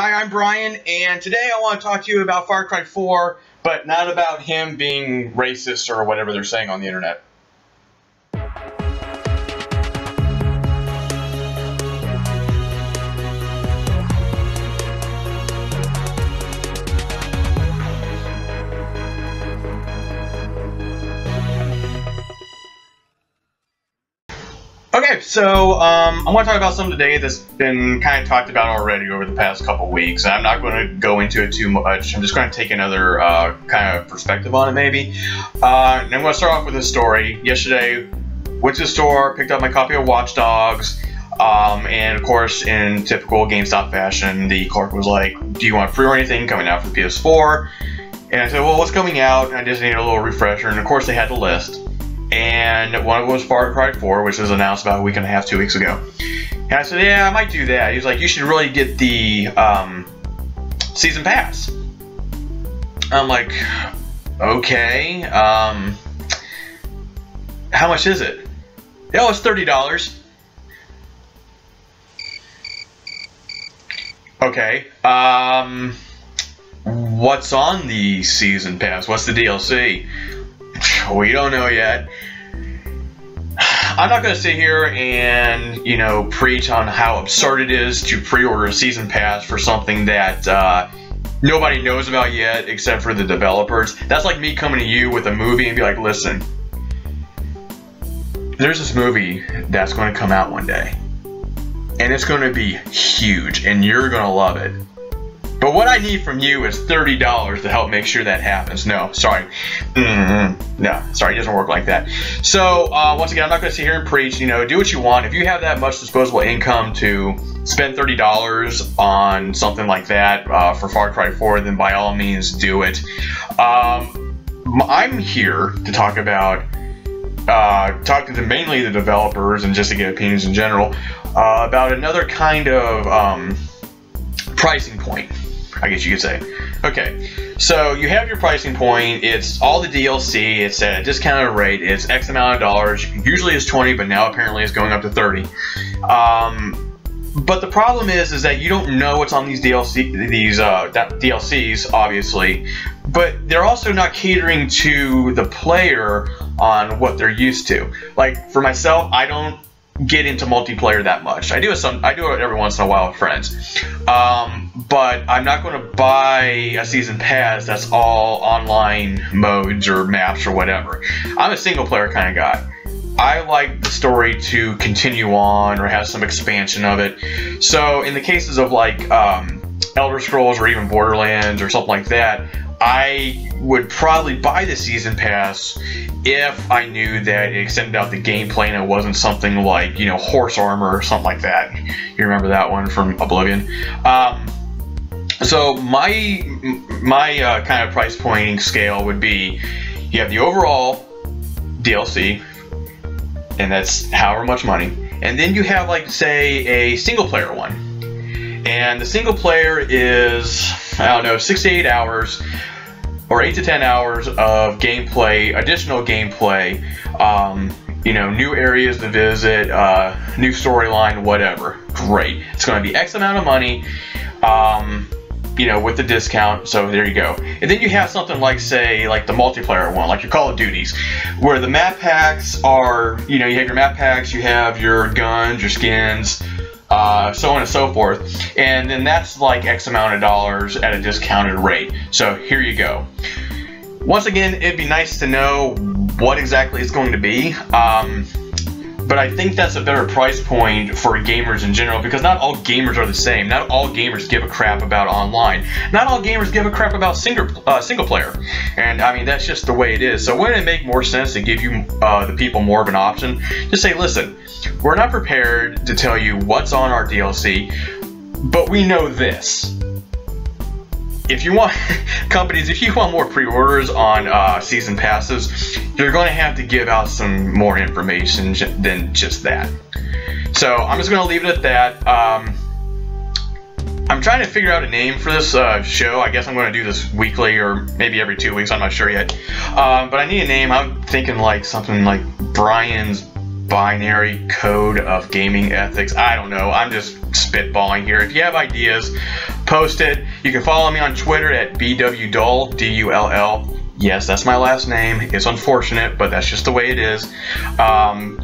Hi, I'm Brian, and today I want to talk to you about Far Cry 4, but not about him being racist or whatever they're saying on the internet. Okay, so I want to talk about something today that's been kind of talked about already over the past couple weeks. I'm not going to go into it too much. I'm just going to take another kind of perspective on it, maybe. And I'm going to start off with this story. Yesterday, went to the store, picked up my copy of Watch Dogs, and of course, in typical GameStop fashion, the clerk was like, "Do you want free or anything coming out for PS4?" And I said, "Well, what's coming out?" And I just need a little refresher. And of course, they had the list. And one of them was Far Cry 4, which was announced about a week and a half, 2 weeks ago. And I said, yeah, I might do that. He was like, you should really get the season pass. I'm like, okay. How much is it? Oh, it's $30. Okay. What's on the season pass? What's the DLC? We don't know yet. I'm not going to sit here and, preach on how absurd it is to pre-order a season pass for something that nobody knows about yet except for the developers. That's like me coming to you with a movie and be like, listen, there's this movie that's going to come out one day. And it's going to be huge and you're going to love it. But what I need from you is $30 to help make sure that happens. No, sorry. No, sorry, it doesn't work like that. So, once again, I'm not going to sit here and preach. Do what you want. If you have that much disposable income to spend $30 on something like that for Far Cry 4, then by all means do it. I'm here to talk about, mainly the developers and just to get opinions in general, about another kind of pricing point, I guess you could say. Okay, so you have your pricing point. It's all the DLC. It's at a discounted rate. It's X amount of dollars. Usually it's 20, but now apparently it's going up to 30. But the problem is that you don't know what's on these DLCs, obviously. But they're also not catering to the player on what they're used to. Like for myself, I don't get into multiplayer that much. I do it every once in a while with friends, but I'm not going to buy a season pass that's all online modes or maps or whatever. I'm a single player kind of guy. I like the story to continue on or have some expansion of it. So in the cases of like Elder Scrolls or even Borderlands or something like that, I would probably buy the season pass if I knew that it extended out the gameplay and it wasn't something like, horse armor or something like that. You remember that one from Oblivion? So my kind of price pointing scale would be, you have the overall DLC, and that's however much money, and then you have like say a single player one, and the single player is, I don't know, 6 to 8 hours or 8 to 10 hours of gameplay, additional gameplay, new areas to visit, new storyline, whatever. Great. It's going to be X amount of money, with the discount, so there you go. And then you have something like, say, like the multiplayer one, like your Call of Duties, where the map packs are, you have your map packs, you have your guns, your skins, so on and so forth, and then that's like X amount of dollars at a discounted rate. So here you go. Once again, it'd be nice to know what exactly it's going to be, but I think that's a better price point for gamers in general, because not all gamers are the same. Not all gamers give a crap about online. Not all gamers give a crap about single player, and I mean that's just the way it is. So wouldn't it make more sense to give you the people more of an option? Just say, listen, we're not prepared to tell you what's on our DLC, but we know this. If you want, companies, if you want more pre-orders on season passes, you're going to have to give out some more information than just that. So I'm just going to leave it at that. I'm trying to figure out a name for this show. I guess I'm going to do this weekly or maybe every 2 weeks. I'm not sure yet. But I need a name. I'm thinking like something like Bryan's Binary Code of Gaming Ethics. I don't know. I'm just spitballing here. If you have ideas, post it. You can follow me on Twitter at bwdull, D-U-L-L. Yes, that's my last name. It's unfortunate, but that's just the way it is.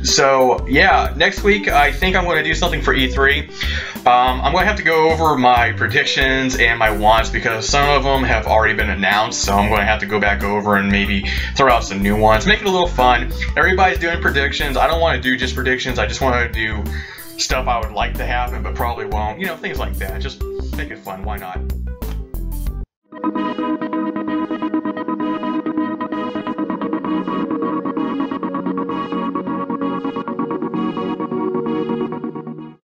So yeah, next week I think I'm going to do something for E3. I'm going to have to go over my predictions and my wants because some of them have already been announced, so I'm going to have to go back over and maybe throw out some new ones. Make it a little fun. Everybody's doing predictions. I don't want to do just predictions. I just want to do stuff I would like to happen but probably won't. You know, things like that. Just make it fun. Why not?